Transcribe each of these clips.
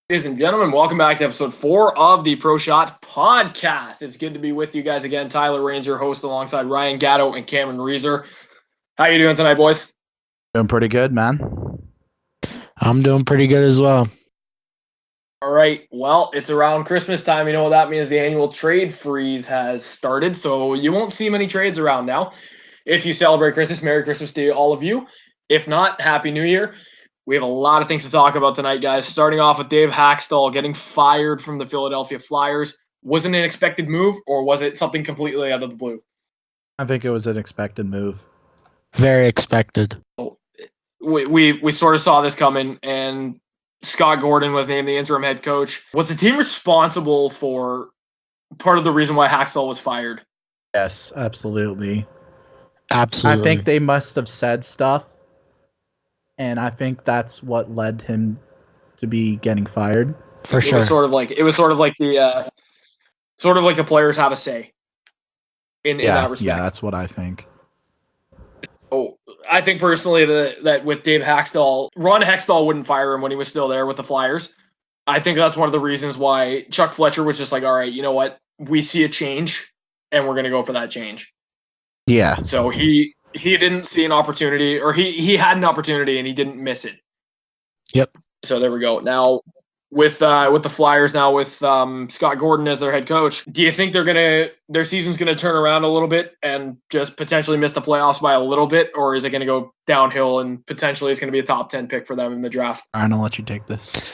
Ladies and gentlemen, welcome back to episode 4 of the Pro Shot Podcast. It's good to be with you guys again. Tyler Rains, your host, alongside Ryan Gatto and Cameron Reeser. How you doing tonight, boys? Doing pretty good, man. I'm doing pretty good as well. All right. Well, it's around Christmas time. You know what that means? The annual trade freeze has started, so you won't see many trades around now. If you celebrate Christmas, Merry Christmas to all of you. If not, Happy New Year. We have a lot of things to talk about tonight, guys. Starting off with Dave Haxtell getting fired from the Philadelphia Flyers. Was it an expected move, or was it something completely out of the blue? I think it was an expected move. Very expected. We sort of saw this coming, and Scott Gordon was named the interim head coach. Was the team responsible for part of the reason why Haxtell was fired? Yes, absolutely. Absolutely. I think they must have said stuff, and I think that's what led him to be getting fired. For sure. It was sort of like the players have a say in that respect. Yeah, that's what I think. Oh, I think personally that with Dave Haxtell, Ron Hextall wouldn't fire him when he was still there with the Flyers. I think that's one of the reasons why Chuck Fletcher was just like, all right, you know what? We see a change, and we're going to go for that change. Yeah. So he didn't see an opportunity, or he had an opportunity, and he didn't miss it. Yep. So there we go. Now, with the Flyers now with Scott Gordon as their head coach, do you think their season's gonna turn around a little bit and just potentially miss the playoffs by a little bit, or is it gonna go downhill and potentially it's gonna be a top 10 pick for them in the draft? Aaron, I'll let you take this.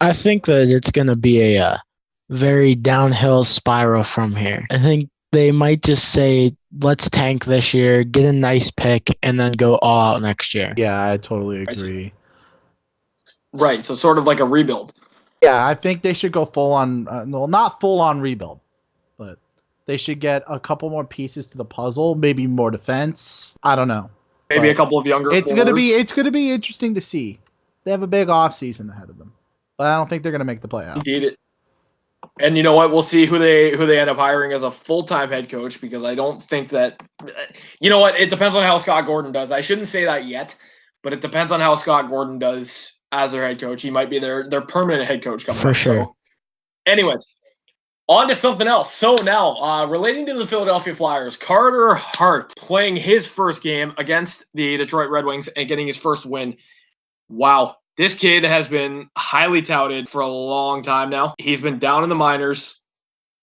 I think that it's going to be a very downhill spiral from here. I think they might just say, let's tank this year, get a nice pick, and then go all out next year. Yeah, I totally agree. Right, so sort of like a rebuild. Yeah, I think they should go full on, not full on rebuild, but they should get a couple more pieces to the puzzle, maybe more defense. I don't know. Maybe a couple of younger It's forwards. gonna be interesting to see. They have a big offseason ahead of them, but I don't think they're gonna make the playoffs. Indeed. And you know what? We'll see who they end up hiring as a full-time head coach, because I don't think that – you know what? It depends on how Scott Gordon does. I shouldn't say that yet, but it depends on how Scott Gordon does as their head coach. He might be their permanent head coach coming For up. sure. So, anyways, on to something else. So now, relating to the Philadelphia Flyers, Carter Hart playing his first game against the Detroit Red Wings and getting his first win. Wow. This kid has been highly touted for a long time now. He's been down in the minors.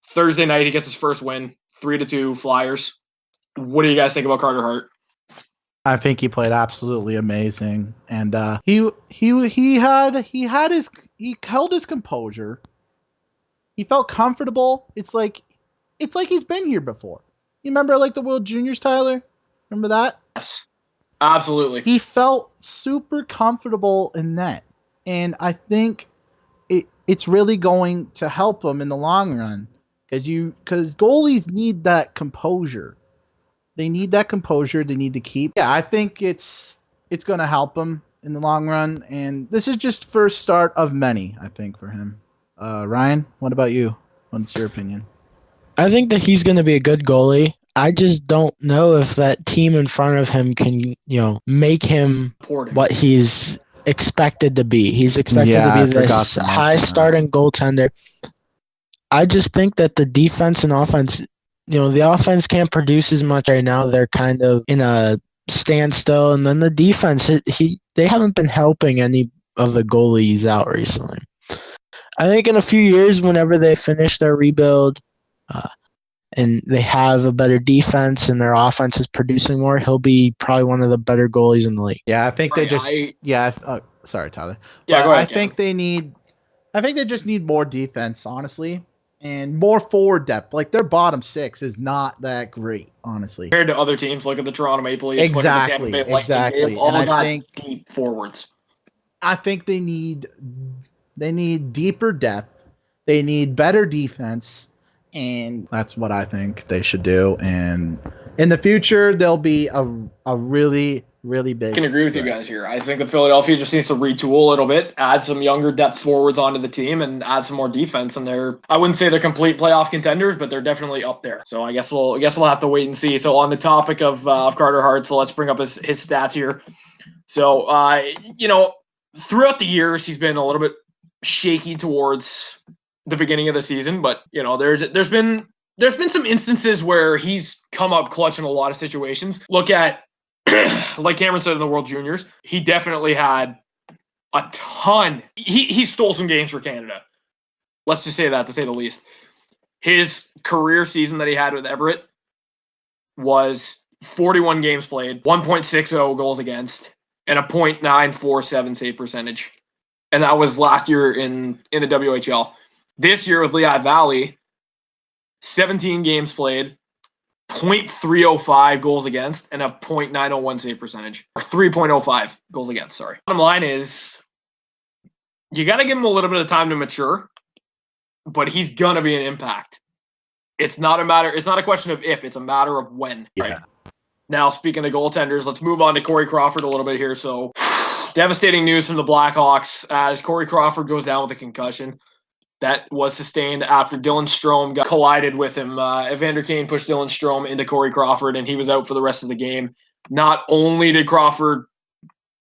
Thursday night, he gets his first win, 3-2 Flyers. What do you guys think about Carter Hart? I think he played absolutely amazing, and he held his composure. He felt comfortable. It's like he's been here before. You remember like the World Juniors, Tyler? Remember that? Yes. Absolutely. He felt super comfortable in that. And I think it's really going to help him in the long run, because goalies need that composure. They need that composure. They need to keep. Yeah, I think it's going to help him in the long run. And this is just first start of many, I think, for him. Ryan, what about you? What's your opinion? I think that he's going to be a good goalie. I just don't know if that team in front of him can, make him what he's expected to be. He's expected to be this high starting goaltender. I just think that the defense and offense, the offense can't produce as much right now. They're kind of in a standstill. And then the defense, they haven't been helping any of the goalies out recently. I think in a few years, whenever they finish their rebuild, and they have a better defense and their offense is producing more, he'll be probably one of the better goalies in the league. Yeah, I think they just sorry, Tyler. Yeah, go ahead, I think they just need more defense, honestly, and more forward depth. Like their bottom six is not that great, honestly. Compared to other teams, look at the Toronto Maple Leafs, Exactly. Look at the Tampa Bay Lightning, Exactly. all And got I think deep forwards. I think they need deeper depth. They need better defense. And that's what I think they should do. And in the future, they'll be a really, really big. I can agree with you guys here. I think that Philadelphia just needs to retool a little bit, add some younger depth forwards onto the team, and add some more defense. And I wouldn't say they're complete playoff contenders, but they're definitely up there. So I guess we'll have to wait and see. So on the topic of Carter Hart, so let's bring up his stats here. So throughout the years, he's been a little bit shaky towards the beginning of the season, but there's been some instances where he's come up clutch in a lot of situations. Look at like Cameron said in the World Juniors, he definitely had a ton. He stole some games for Canada. Let's just say that, to say the least. His career season that he had with Everett was 41 games played, 1.60 goals against, and a .947 save percentage. And that was last year in the WHL. This year with Lehigh Valley, 17 games played, .305 goals against, and a .901 save percentage. Or 3.05 goals against, sorry. Bottom line is, you got to give him a little bit of time to mature, but he's going to be an impact. It's not a question of if, it's a matter of when. Yeah. Right? Now, speaking of goaltenders, let's move on to Corey Crawford a little bit here. So, devastating news from the Blackhawks as Corey Crawford goes down with a concussion that was sustained after Dylan Strome collided with him. Evander Kane pushed Dylan Strome into Corey Crawford, and he was out for the rest of the game. Not only did Crawford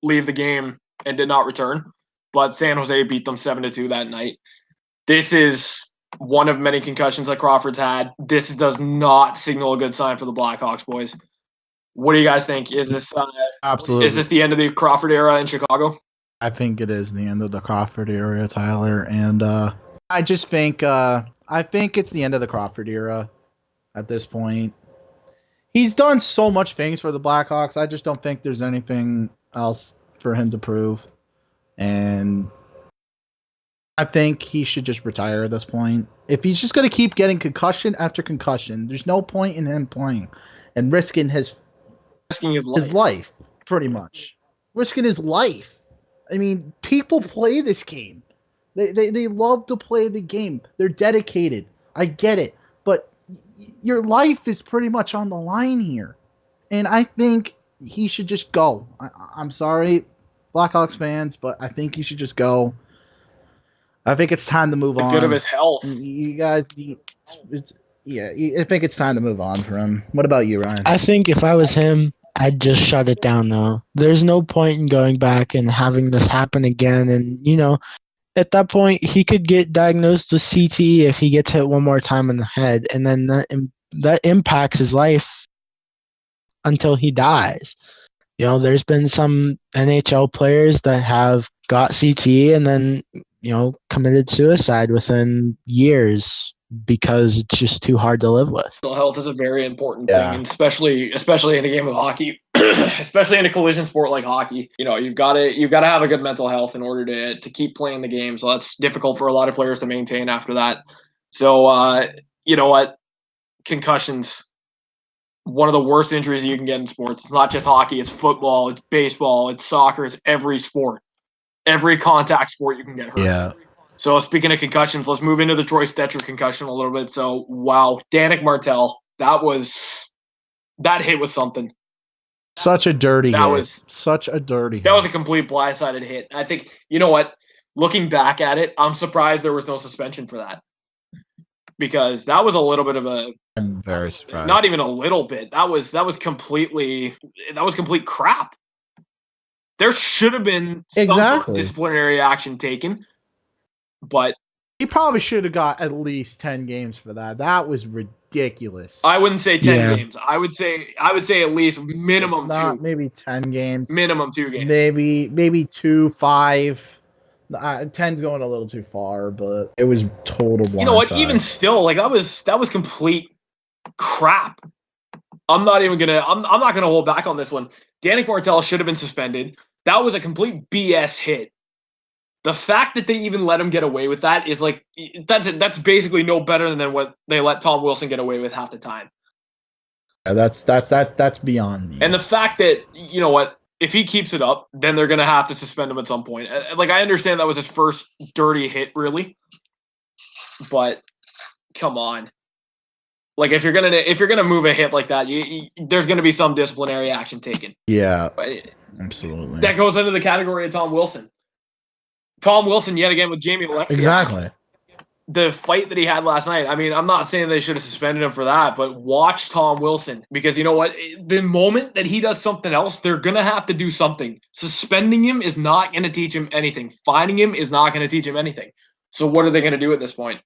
leave the game and did not return, but San Jose beat them 7-2 that night. This is one of many concussions that Crawford's had. This does not signal a good sign for the Blackhawks, boys. What do you guys think? Is this Absolutely. Is this the end of the Crawford era in Chicago? I think it is the end of the Crawford era, Tyler, and I just think it's the end of the Crawford era at this point. He's done so much things for the Blackhawks. I just don't think there's anything else for him to prove, and I think he should just retire at this point. If he's just going to keep getting concussion after concussion, there's no point in him playing and risking his life, pretty much. Risking his life. I mean, people play this game. They love to play the game. They're dedicated. I get it. But your life is pretty much on the line here. And I think he should just go. I'm sorry, Blackhawks fans, but I think he should just go. I think it's time to move on. Good of his health. You guys, I think it's time to move on for him. What about you, Ryan? I think if I was him, I'd just shut it down now. There's no point in going back and having this happen again. And, at that point, he could get diagnosed with CTE if he gets hit one more time in the head. And then that impacts his life until he dies. There's been some NHL players that have got CTE and then, committed suicide within years because it's just too hard to live with. Mental health is a very important thing, and especially in a game of hockey, especially in a collision sport like hockey. You've got to have a good mental health in order to keep playing the game. So that's difficult for a lot of players to maintain after that. So you know what? Concussions, one of the worst injuries you can get in sports. It's not just hockey, it's football, it's baseball, it's soccer, it's every sport. Every contact sport you can get hurt. Yeah. So speaking of concussions, let's move into the Troy Stecher concussion a little bit. So wow, Danik Martel, that hit was something. Such a dirty hit. That was a complete blindsided hit. I think, you know what? Looking back at it, I'm surprised there was no suspension for that. Because that was a little bit of I'm very surprised. Not even a little bit. That was complete crap. There should have been some sort of disciplinary action taken, but he probably should have got at least 10 games for that. That was ridiculous. I wouldn't say 10 games. I would say at least minimum not 2. Maybe 10 games. Minimum 2 games. Maybe 2, 5. 10's going a little too far, but it was total blindside. You know what? Even still, that was complete crap. I'm not gonna hold back on this one. Danik Martel should have been suspended. That was a complete BS hit. The fact that they even let him get away with that is that's basically no better than what they let Tom Wilson get away with half the time. Yeah, that's beyond me. And the fact that, you know what, if he keeps it up, then they're gonna have to suspend him at some point. I understand that was his first dirty hit, really, but come on. If you're gonna move a hit like that, there's gonna be some disciplinary action taken. Yeah, absolutely. That goes into the category of Tom Wilson. Tom Wilson, yet again with Jamie Alexei. Exactly. the fight that he had last night, I mean, I'm not saying they should have suspended him for that, but watch Tom Wilson, because you know what? The moment that he does something else, they're going to have to do something. Suspending him is not going to teach him anything. Fining him is not going to teach him anything. So what are they going to do at this point?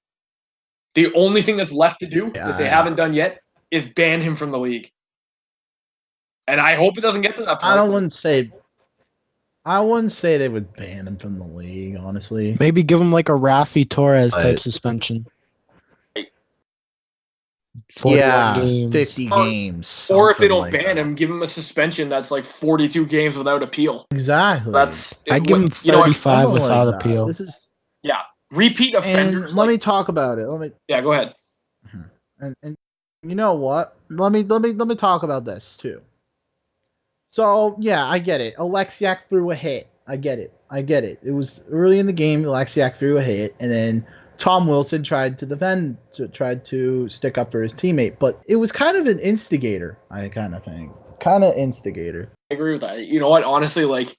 The only thing that's left to do that they haven't done yet is ban him from the league. And I hope it doesn't get to that point. I wouldn't say they would ban him from the league, honestly. Maybe give him like a Rafi Torres type suspension. 50 games. Or if they don't ban him, give him a suspension that's like 42 games without appeal. Exactly. I'd give him 35 without appeal. This is repeat offenders. And let me talk about it. Go ahead. And you know what? Let me talk about this too. So yeah, I get it. Alexiak threw a hit. I get it. It was early in the game. Alexiak threw a hit, and then Tom Wilson tried to defend, tried to stick up for his teammate. But it was kind of an instigator. I kind of think, instigator. I agree with that. You know what? Honestly, like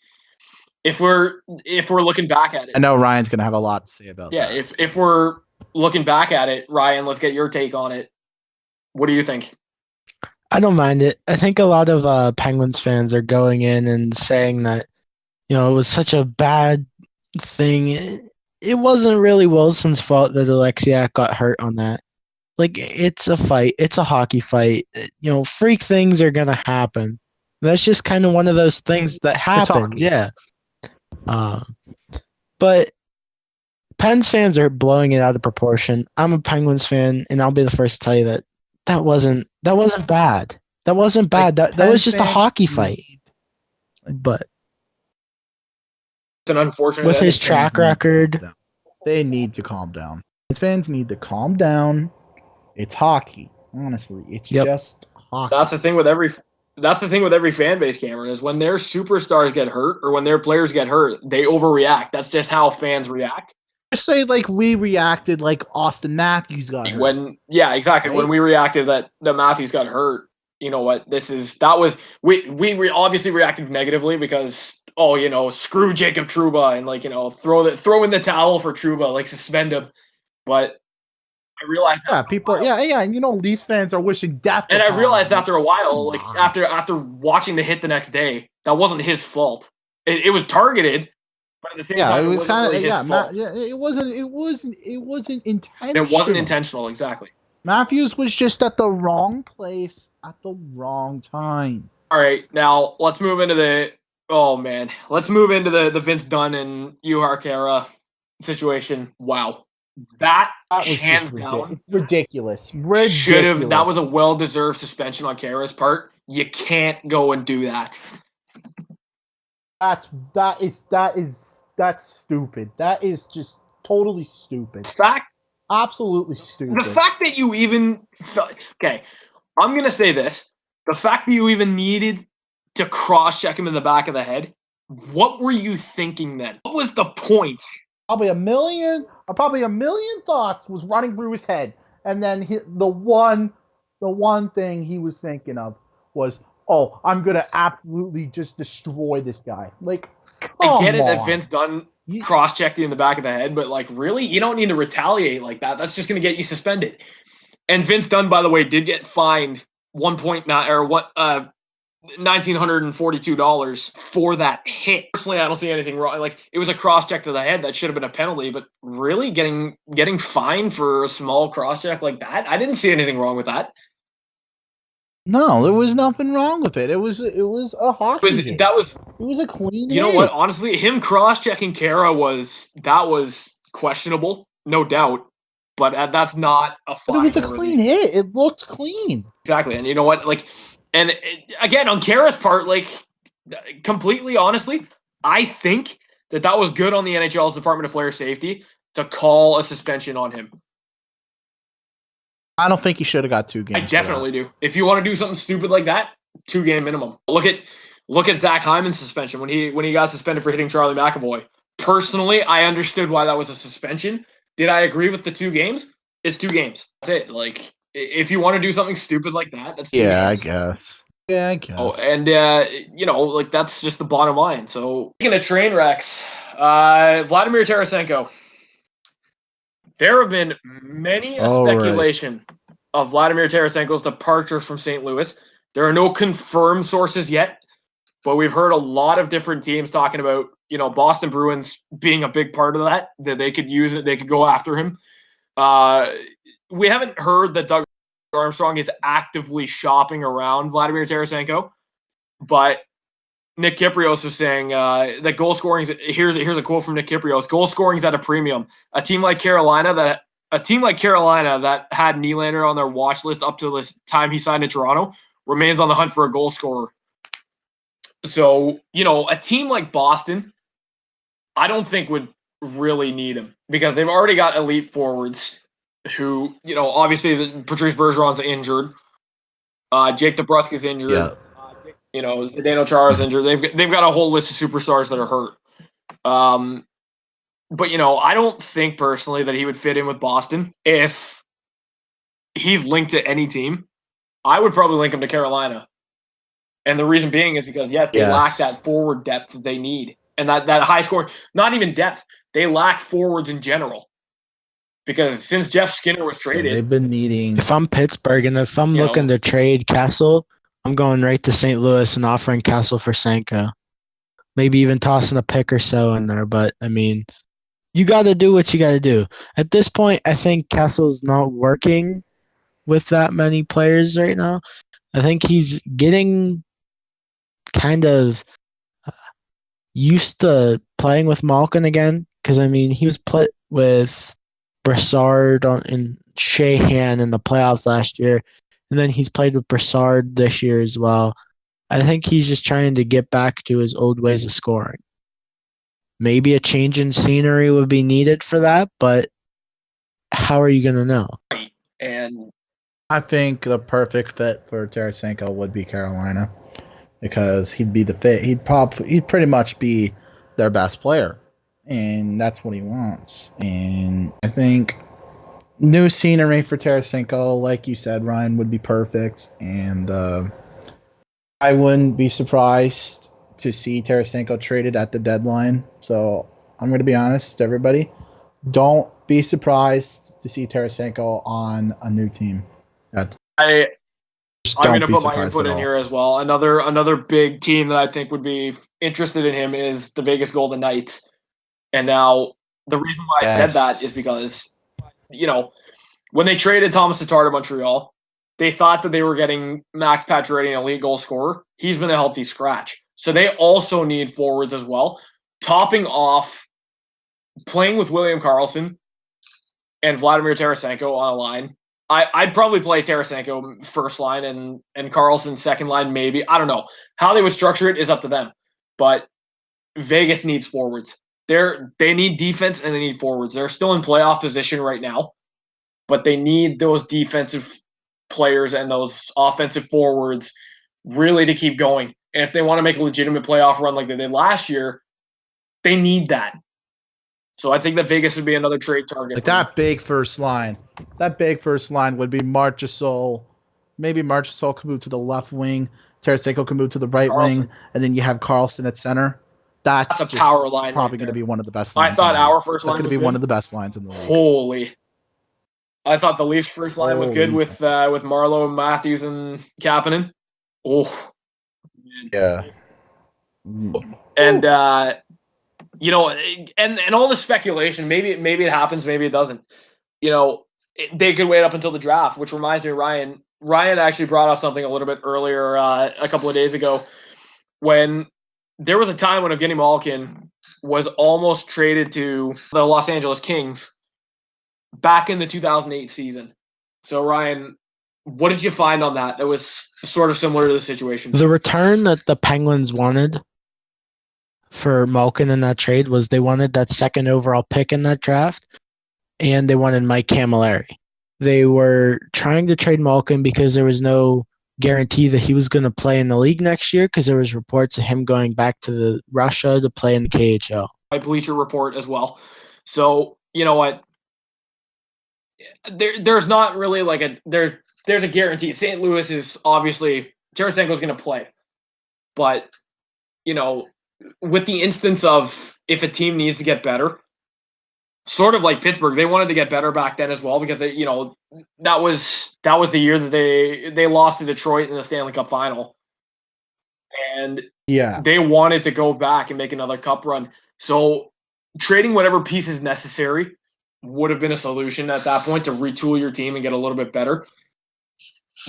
if we're looking back at it, I know Ryan's gonna have a lot to say about that. Yeah, if we're looking back at it, Ryan, let's get your take on it. What do you think? I don't mind it. I think a lot of Penguins fans are going in and saying that, it was such a bad thing. It wasn't really Wilson's fault that Alexiak got hurt on that. Like, it's a fight. It's a hockey fight. Freak things are going to happen. That's just kind of one of those things that happen. Yeah. But Pens fans are blowing it out of proportion. I'm a Penguins fan, and I'll be the first to tell you that wasn't bad. That wasn't bad. That was just a hockey fight. But it's an unfortunate with his track record, they need to calm down. Fans need to calm down. It's hockey. Honestly, it's just hockey. That's the thing with every fan base, Cameron, is when their superstars get hurt or when their players get hurt, they overreact. That's just how fans react. Just say like we reacted like Austin Matthews got hurt. Exactly. Right? When we reacted that Matthews got hurt, you know what? We obviously reacted negatively because screw Jacob Trouba and throw in the towel for Trouba, suspend him. But I realized and Leafs fans are wishing death. And I realized after a while, after watching the hit the next day, that wasn't his fault. It was targeted. But at the same time, it was kind of it wasn't intentional. It wasn't intentional, exactly. Matthews was just at the wrong place at the wrong time. All right, now let's move into the Vince Dunn and Juha Kera situation. Wow, that was hands down ridiculous. That was a well-deserved suspension on Kera's part. You can't go and do that. That's stupid. That is just totally stupid. Absolutely stupid. The fact that you even I'm gonna say this: the fact that you even needed to cross-check him in the back of the head. What were you thinking then? What was the point? Probably a million thoughts was running through his head, and then the one thing he was thinking of was, "Oh, I'm gonna absolutely just destroy this guy." I get it that Vince Dunn cross-checked you in the back of the head, but really, you don't need to retaliate like that. That's just gonna get you suspended. And Vince Dunn, by the way, did get fined $1,942 for that hit. Personally, I don't see anything wrong. It was a cross-check to the head that should have been a penalty, but really getting fined for a small cross-check like that, I didn't see anything wrong with that. No, there was nothing wrong with it. It was a hockey hit. It was a clean hit. You know what? Honestly, him cross-checking Kara was questionable, no doubt. But that's not a fine. But it was a clean hit. It looked clean. Exactly. And you know what? Again, on Kara's part, completely honestly, I think that was good on the NHL's Department of Player Safety to call a suspension on him. I don't think he should have got 2 games. I definitely do. If you want to do something stupid like that, 2-game minimum. Look at Zach Hyman's suspension when he got suspended for hitting Charlie McAvoy. Personally, I understood why that was a suspension. Did I agree with the 2 games? It's 2 games. That's it. If you want to do something stupid like that, that's 2 games. I guess. Yeah, I guess. Oh, and that's just the bottom line. So, speaking of train wrecks, Vladimir Tarasenko. There have been many a speculation of Vladimir Tarasenko's departure from St. Louis. There are no confirmed sources yet, but we've heard a lot of different teams talking about, Boston Bruins being a big part of that they could use it, they could go after him. We haven't heard that Doug Armstrong is actively shopping around Vladimir Tarasenko, but Nick Kypreos was saying that goal scoring is, here's a quote from Nick Kypreos: goal scoring is at a premium. A team like Carolina that had Nylander on their watch list up to this time he signed in Toronto remains on the hunt for a goal scorer. So, a team like Boston, I don't think would really need him because they've already got elite forwards who, obviously Patrice Bergeron's injured. Jake DeBrusk is injured. Yeah. Zdeno Chara's injured. They've got a whole list of superstars that are hurt. But I don't think personally that he would fit in with Boston. If he's linked to any team, I would probably link him to Carolina. And the reason being is because they lack that forward depth that they need. And that high scoring, not even depth. They lack forwards in general. Because since Jeff Skinner was traded, they've been needing. If I'm Pittsburgh and if I'm looking to trade Castle, I'm going right to St. Louis and offering Castle for Senko. Maybe even tossing a pick or so in there. But, I mean, you got to do what you got to do. At this point, I think Castle's not working with that many players right now. I think he's getting kind of used to playing with Malkin again. Because, I mean, he was put with Brassard and Sheahan in the playoffs last year. And then he's played with Brassard this year as well. I think he's just trying to get back to his old ways of scoring. Maybe a change in scenery would be needed for that, but how are you going to know? And I think the perfect fit for Tarasenko would be Carolina because he'd be the fit. He'd pretty much be their best player, and that's what he wants. And I think new scenery for Tarasenko, like you said, Ryan, would be perfect. And I wouldn't be surprised to see Tarasenko traded at the deadline. So I'm going to be honest, everybody. Don't be surprised to see Tarasenko on a new team. I'm going to put my input in here as well. Another big team that I think would be interested in him is the Vegas Golden Knights. And now the reason why I said that is because, when they traded Thomas Tatar to Montreal, they thought that they were getting Max Pacioretty, an elite goal scorer. He's been a healthy scratch. So they also need forwards as well. Topping off playing with William Karlsson and Vladimir Tarasenko on a line. I'd probably play Tarasenko first line and Karlsson second line maybe. I don't know. How they would structure it is up to them. But Vegas needs forwards. They need defense and they need forwards. They're still in playoff position right now, but they need those defensive players and those offensive forwards really to keep going. And if they want to make a legitimate playoff run like they did last year, they need that. So I think that Vegas would be another trade target. Like that big first line. That big first line would be Marchessault. Maybe Marchessault could move to the left wing. Tarasenko could move to the right wing. And then you have Karlsson at center. That's a power line. Probably going to be one of the best lines. I thought our first line was going to be one of the best lines in the league. Holy. I thought the Leafs' first line was good with Marlowe, Matthews, and Kapanen. Oh. Yeah. And, and all the speculation, maybe it happens, maybe it doesn't. They could wait up until the draft, which reminds me, Ryan actually brought up something a little bit earlier, a couple of days ago, when there was a time when Evgeny Malkin was almost traded to the Los Angeles Kings back in the 2008 season. So, Ryan, what did you find on that? That was sort of similar to the situation. The return that the Penguins wanted for Malkin in that trade was they wanted that second overall pick in that draft, and they wanted Mike Camilleri. They were trying to trade Malkin because there was no guarantee that he was going to play in the league next year because there was reports of him going back to Russia to play in the KHL. My Bleacher Report as well. So, you know what? There's not really like there's a guarantee. St. Louis is obviously Tarasenko's going to play. But, with the instance of if a team needs to get better, sort of like Pittsburgh, they wanted to get better back then as well because they, that was the year that they lost to Detroit in the Stanley Cup final. And they wanted to go back and make another cup run. So trading whatever pieces necessary would have been a solution at that point to retool your team and get a little bit better.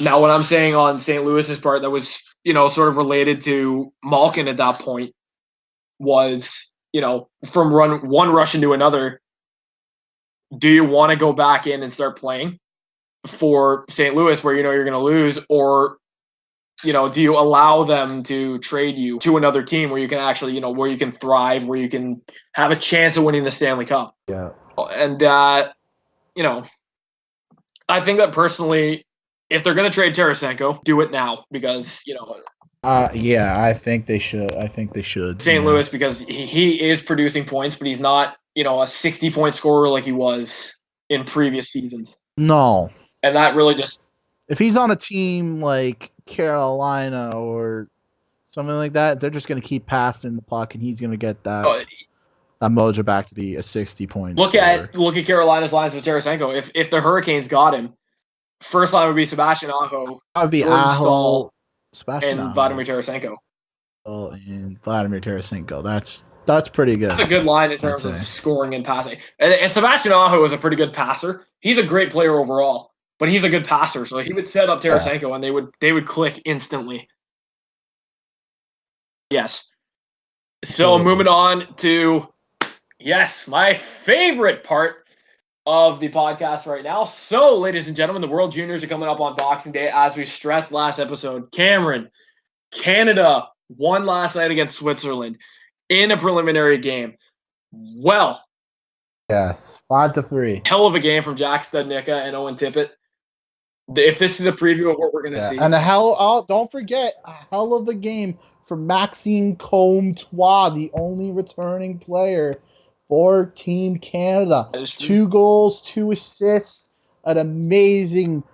Now, what I'm saying on St. Louis's part that was, sort of related to Malkin at that point was, from one Russian to another, do you want to go back in and start playing for St. Louis where you're going to lose, or do you allow them to trade you to another team where you can actually, where you can thrive, where you can have a chance of winning the Stanley Cup? Yeah. And, I think that personally, if they're going to trade Tarasenko, do it now because, I think they should. St. Louis, because he is producing points, but he's not, a 60-point scorer like he was in previous seasons. No. And that really just... If he's on a team like Carolina or something like that, they're just going to keep passing the puck, and he's going to get that mojo back to be a 60-point. Look at Carolina's lines with Tarasenko. If the Hurricanes got him, first line would be Sebastian Aho. That would be Aho, Sebastian and Vladimir Tarasenko. And Vladimir Tarasenko. That's pretty good. That's a good line in terms of scoring and passing. And Sebastian Aho is a pretty good passer. He's a great player overall, but he's a good passer. So he would set up Tarasenko, and they would click instantly. Yes. So moving on to, my favorite part of the podcast right now. So, ladies and gentlemen, the World Juniors are coming up on Boxing Day. As we stressed last episode, Cameron, Canada won last night against Switzerland in a preliminary game. Well, yes, 5-3. Hell of a game from Jack Studnicka and Owen Tippett. If this is a preview of what we're going to see. And don't forget, a hell of a game for Maxime Comtois, the only returning player for Team Canada. 2 goals, 2 assists, an amazing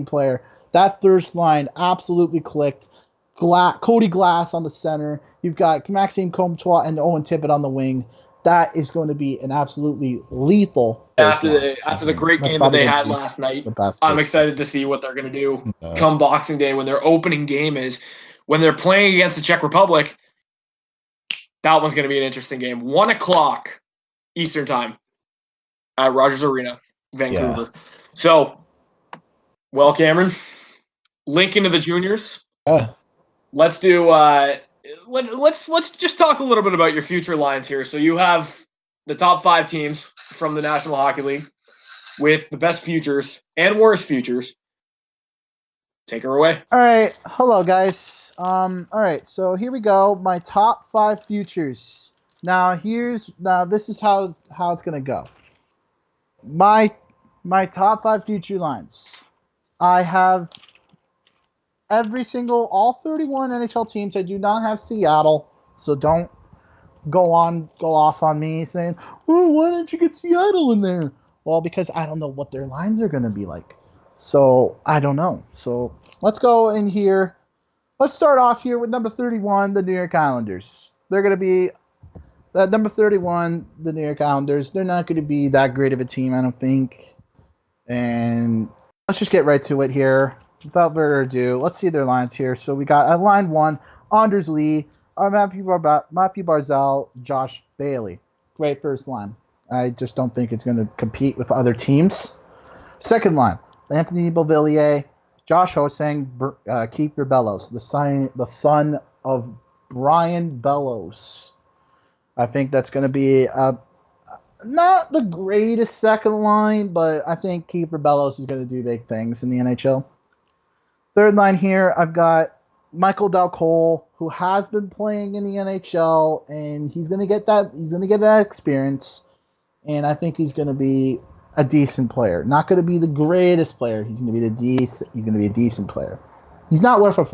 player. That first line absolutely clicked. Cody Glass on the center. You've got Maxime Comtois and Owen Tippett on the wing. That is going to be an absolutely lethal. After the great game that they had last night, I'm excited to see what they're going to do come Boxing Day when their opening game is. When they're playing against the Czech Republic, that one's going to be an interesting game. 1:00 Eastern time at Rogers Arena, Vancouver. Yeah. So, Cameron, link into the juniors. Let's do. Let's just talk a little bit about your future lines here. So you have the top 5 teams from the National Hockey League with the best futures and worst futures. Take her away. All right. Hello, guys. All right. So here we go. My top 5 futures. Now this is how it's gonna go. My top 5 future lines. I have all 31 NHL teams. I do not have Seattle, so don't go off on me saying, "Oh, why didn't you get Seattle in there?" Well, because I don't know what their lines are gonna be like. So I don't know. So let's go in here. Let's start off here with number 31, the New York Islanders. They're going to be number 31, the New York Islanders. They're not going to be that great of a team, I don't think. And let's just get right to it here. Without further ado, let's see their lines here. So we got at line 1, Anders Lee, Matthew Barzal, Josh Bailey. Great first line. I just don't think it's going to compete with other teams. Second line, Anthony Beauvillier, Josh Hosang, Kiefer Bellows, the son of Brian Bellows. I think that's going to be not the greatest second line, but I think Kiefer Bellows is going to do big things in the NHL. Third line here, I've got Michael Del Cole, who has been playing in the NHL, and he's going to get that experience, and I think he's going to be a decent player. Not going to be the greatest player. He's going to be a decent player. He's not worth a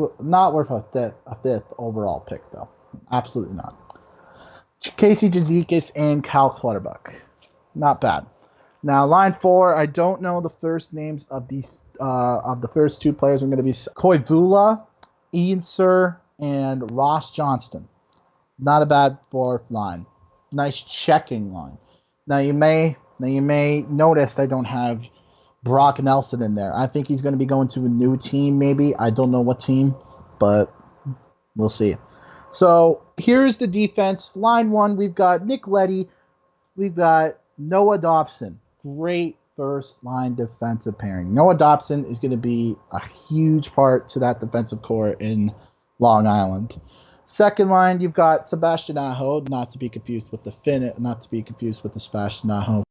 fifth overall pick, though. Absolutely not. Casey Cizikas and Cal Clutterbuck. Not bad. Now, line 4, I don't know the first names of the first 2 players. I'm going to be Koivula, Ian Sir, and Ross Johnston. Not a bad 4th line. nice checking line. Now you may notice I don't have Brock Nelson in there. I think he's going to be going to a new team, maybe. I don't know what team, but we'll see. So here's the defense. Line 1, we've got Nick Leddy. We've got Noah Dobson. Great first line defensive pairing. Noah Dobson is going to be a huge part to that defensive core in Long Island. Second line, you've got Sebastian Aho, not to be confused with the Sebastian Aho.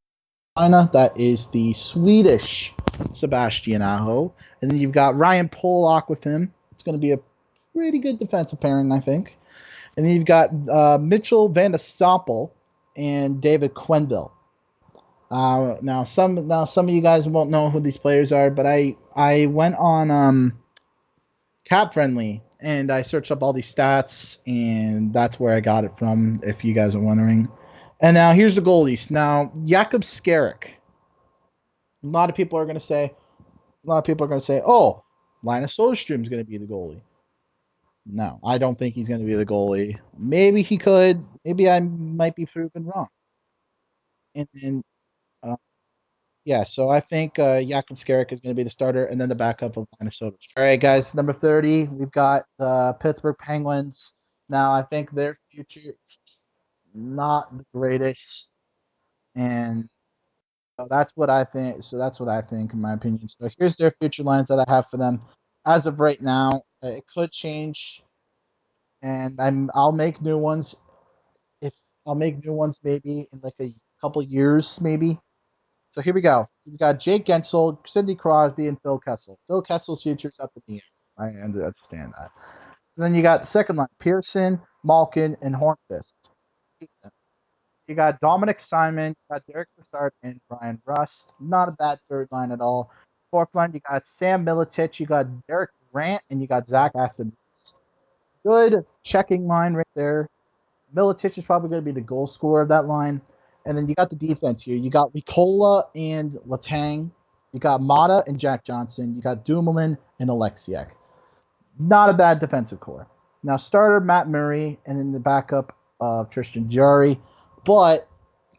That is the Swedish Sebastian Aho. And then you've got Ryan Pollock with him. It's going to be a pretty good defensive pairing, I think. And then you've got Mitchell Van de Soppel and David Quenneville. Now some of you guys won't know who these players are, but I went on Cap Friendly and I searched up all these stats, and that's where I got it from, if you guys are wondering. And now here's the goalies. Now Jakub Skarek. A lot of people are going to say, "Oh, Linus Soderstrom's going to be the goalie." No, I don't think he's going to be the goalie. Maybe he could. Maybe I might be proven wrong. And then, yeah, so I think Jakub Skarek is going to be the starter, and then the backup of Linus Soderstrom. All right, guys, number 30, we've got the Pittsburgh Penguins. Now, I think their future is not the greatest, and so that's what I think. In my opinion. So here's their future lines that I have for them. As of right now, it could change, and I'll make new ones. I'll make new ones maybe in like a couple years, maybe. So here we go. So we got Jake Gensel, Sidney Crosby, and Phil Kessel. Phil Kessel's future's up in the air. I understand that. So then you got the second line: Pearson, Malkin, and Hornfist. You got Dominic Simon, you got Derek Brassard, and Brian Rust. Not a bad third line at all. Fourth line, you got Sam Milicic, you got Derek Grant, and you got Zach Aston. Good checking line right there. Milicic is probably going to be the goal scorer of that line. And then you got the defense here. You got Ricola and Letang. You got Mata and Jack Johnson. You got Dumoulin and Alexiak. Not a bad defensive core. Now, starter Matt Murray, and then the backup of Tristan Jarry. But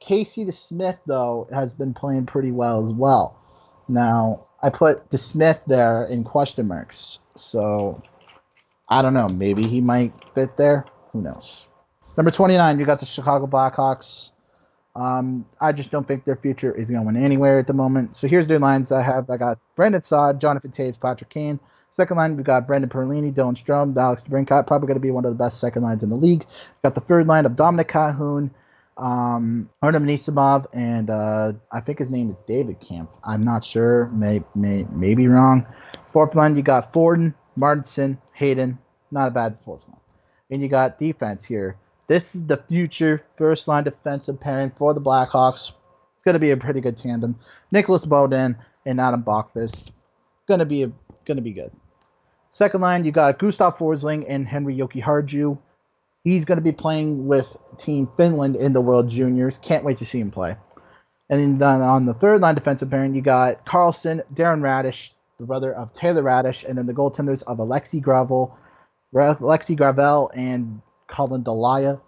Casey DeSmith, though, has been playing pretty well as well. Now, I put DeSmith there in question marks. So, I don't know. Maybe he might fit there. Who knows? Number 29, you got the Chicago Blackhawks. I just don't think their future is going anywhere at the moment. So here's their lines I have. I got Brandon Saad, Jonathan Taves, Patrick Kane. Second line, we've got Brendan Perlini, Dylan Strome, Alex DeBrincat. Probably going to be one of the best second lines in the league. Got the third line of Dominic Calhoun, Artem Anisimov, and I think his name is David Camp. I'm not sure. Maybe wrong. Fourth line, you got Forden, Martinson, Hayden. Not a bad fourth line. And you got defense here. This is the future first line defensive pairing for the Blackhawks. It's going to be a pretty good tandem. Nicholas Beaudin and Adam Bachfist. Going to be good. Second line, you got Gustav Forsling and Henry Jokiharju. He's going to be playing with Team Finland in the World Juniors. Can't wait to see him play. And then on the third line defensive pairing, you got Carlson, Darren Radish, the brother of Taylor Radish, and then the goaltenders of Alexei Gravel and Colin Delia.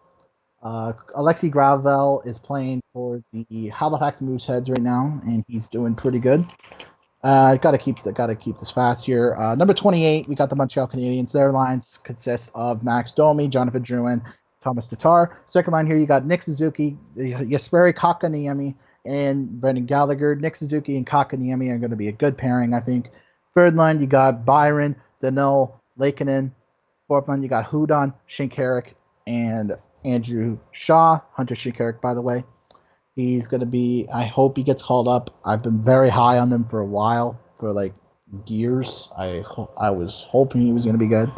Alexei Gravel is playing for the Halifax Mooseheads right now, and he's doing pretty good. Gotta keep this fast here. Number 28, we got the Montreal Canadiens. Their lines consist of Max Domi, Jonathan Drouin, Thomas Tatar. Second line here, you got Nick Suzuki, Jesperi Kotkaniemi, and Brendan Gallagher. Nick Suzuki and Kotkaniemi are going to be a good pairing, I think. Third line, you got Byron, Danil, Lakeinen. Fourth line, you got Hudon, Shinkarik, and Andrew Shaw. Hunter Shinkarik, by the way. He's going to be, I hope he gets called up. I've been very high on him for a while, for like years. I was hoping he was going to be good.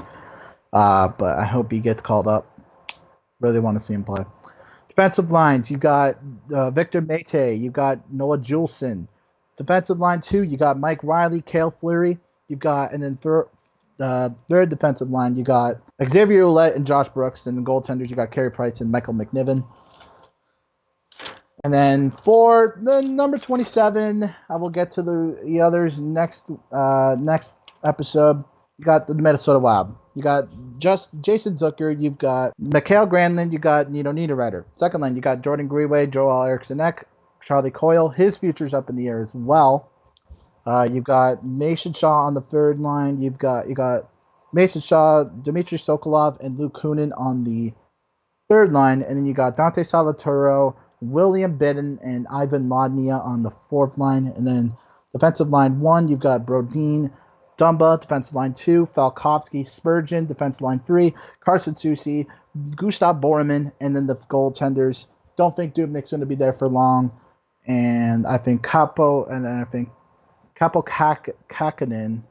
But I hope he gets called up. Really want to see him play. Defensive lines, you got Victor Mete. You got Noah Juleson. Defensive line 2, you got Mike Riley, Cale Fleury. You've got, and then third defensive line, you got Xavier Ouellette and Josh Brooks. And the goaltenders, you got Carey Price and Michael McNiven. And then for the number 27, I will get to the others next episode. You got the Minnesota Wild. You got just Jason Zucker. You've got Mikael Granlund. You got Nino Niederreiter. Second line, you got Jordan Greenway, Joel Eriksson-Ek, Charlie Coyle. His future's up in the air as well. You've got Mason Shaw on the third line. You got Mason Shaw, Dmitry Sokolov, and Luke Kunin on the third line. And then you got Dante Salatoro, William Bidden, and Ivan Lodnia on the fourth line. And then defensive line 1, you've got Brodin, Dumba. Defensive line 2, Falkovsky, Spurgeon. Defensive line 3, Carson Soucy, Gustav Borman. And then the goaltenders, don't think Dubnik's going to be there for long. And I think Capo Kakkonen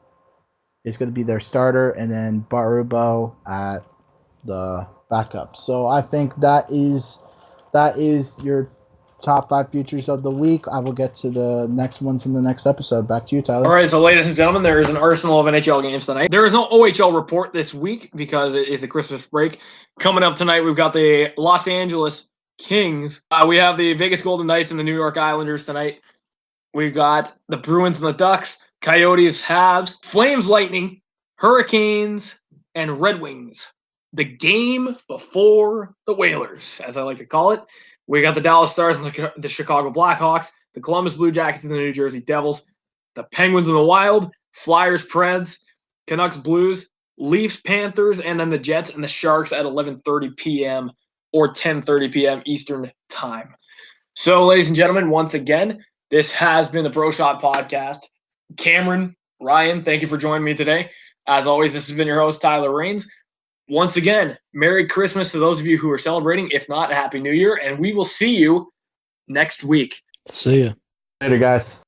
is going to be their starter, and then Barubo at the backup. So I think that is your top 5 futures of the week. I will get to the next ones in the next episode. Back to you, Tyler. All right, so ladies and gentlemen, there is an arsenal of NHL games tonight. There is no OHL report this week because it is the Christmas break. Coming up tonight, we've got the Los Angeles Kings. We have the Vegas Golden Knights and the New York Islanders tonight. We've got the Bruins and the Ducks, Coyotes, Habs, Flames, Lightning, Hurricanes, and Red Wings. The game before the Whalers, as I like to call it. We got the Dallas Stars and the Chicago Blackhawks, the Columbus Blue Jackets and the New Jersey Devils, the Penguins and the Wild, Flyers, Preds, Canucks, Blues, Leafs, Panthers, and then the Jets and the Sharks at 11:30 p.m. or 10:30 p.m. Eastern Time. So, ladies and gentlemen, once again, this has been the Pro Shot Podcast. Cameron, Ryan, thank you for joining me today. As always, this has been your host, Tyler Rains. Once again, Merry Christmas to those of you who are celebrating. If not, a Happy New Year. And we will see you next week. See ya. Later, guys.